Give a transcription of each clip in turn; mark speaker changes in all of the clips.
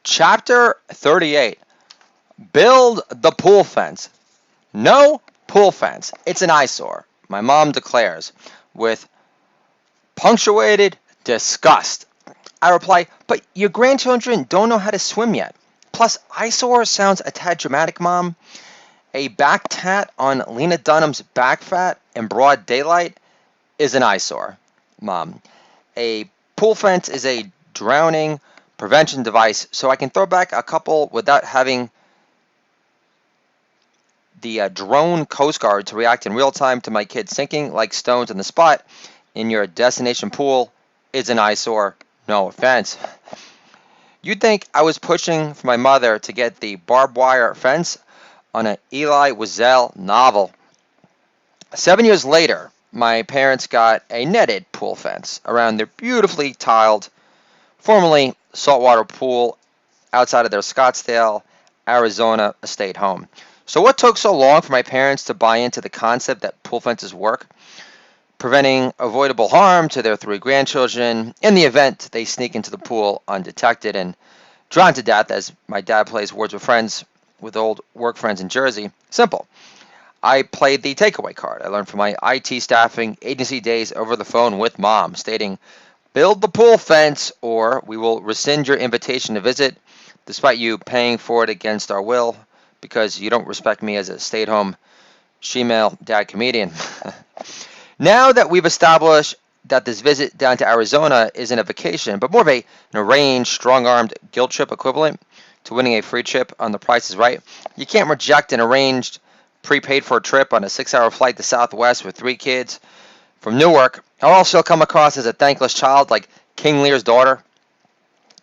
Speaker 1: Chapter 38. Build the pool fence. No pool fence. It's an eyesore, my mom declares, with punctuated disgust. I reply, but your grandchildren don't know how to swim yet. Plus, eyesore sounds a tad dramatic, Mom. A back tat on Lena Dunham's back fat in broad daylight is an eyesore, Mom. A pool fence is a drowning prevention device, so I can throw back a couple without having the drone Coast Guard to react in real time to my kids sinking like stones in the spot in your destination pool is an eyesore. No offense. You'd think I was pushing for my mother to get the barbed wire fence on an Elie Wiesel novel. 7 years later, my parents got a netted pool fence around their beautifully tiled, formerly saltwater pool outside of their Scottsdale, Arizona estate home. So what took so long for my parents to buy into the concept that pool fences work, preventing avoidable harm to their 3 grandchildren in the event they sneak into the pool undetected and drown to death, as my dad plays Words with Friends with old work friends in Jersey? Simple. I played the takeaway card I learned from my IT staffing agency days over the phone with Mom, stating, build the pool fence or we will rescind your invitation to visit despite you paying for it against our will because you don't respect me as a stay-at-home she-male dad comedian. Now that we've established that this visit down to Arizona isn't a vacation, but more of an arranged, strong-armed guilt trip equivalent to winning a free trip on The Price is Right, you can't reject an arranged, prepaid-for trip on a 6-hour flight to Southwest with 3 kids from Newark. I'll also come across as a thankless child like King Lear's daughter.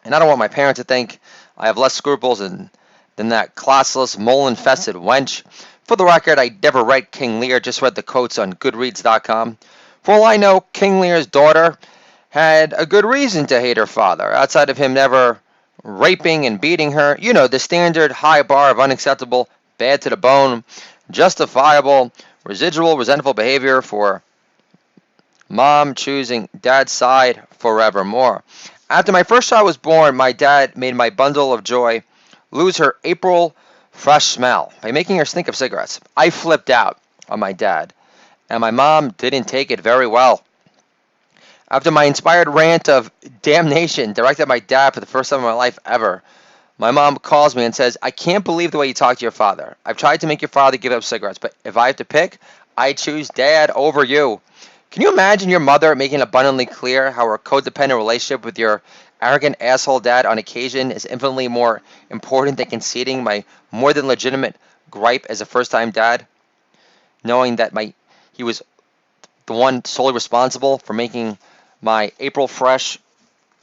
Speaker 1: And I don't want my parents to think I have less scruples than that classless, mole-infested wench. For the record, I never read King Lear, just read the quotes on Goodreads.com. For all I know, King Lear's daughter had a good reason to hate her father, outside of him never raping and beating her. You know, the standard high bar of unacceptable, bad to the bone, justifiable, residual, resentful behavior for Mom choosing Dad's side forevermore. After my first child was born, my dad made my bundle of joy lose her April fresh smell by making her stink of cigarettes. I flipped out on my dad, and my mom didn't take it very well. After my inspired rant of damnation directed at my dad for the first time in my life ever, my mom calls me and says, I can't believe the way you talk to your father. I've tried to make your father give up cigarettes, but if I have to pick, I choose Dad over you. Can you imagine your mother making abundantly clear how her codependent relationship with your arrogant asshole dad on occasion is infinitely more important than conceding my more than legitimate gripe as a first-time dad, knowing that he was the one solely responsible for making my April fresh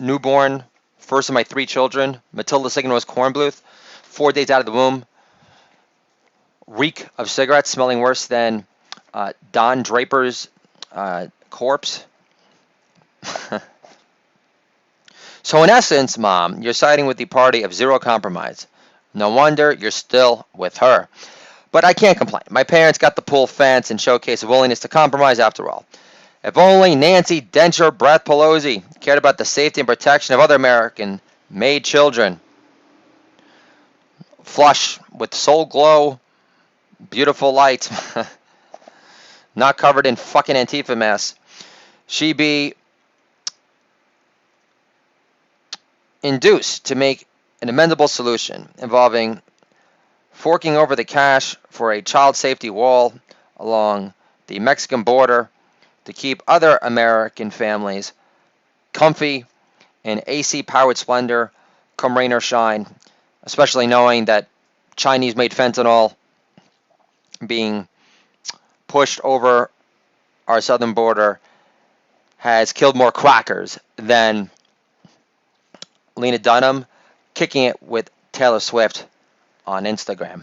Speaker 1: newborn, first of my 3 children, Matilda Signor's Kornbluth, 4 days out of the womb, reek of cigarettes, smelling worse than Don Draper's corpse. So in essence, Mom, you're siding with the party of zero compromise. No wonder you're still with her. But I can't complain. My parents got the pool fence and showcase a willingness to compromise after all. If only Nancy Dencher Brett Pelosi cared about the safety and protection of other American-made children. Flush with soul glow, beautiful light, not covered in fucking Antifa mess. She'd be induced to make an amendable solution involving forking over the cash for a child safety wall along the Mexican border to keep other American families comfy in AC-powered splendor come rain or shine, especially knowing that Chinese-made fentanyl being pushed over our southern border has killed more crackers than Lena Dunham kicking it with Taylor Swift on Instagram.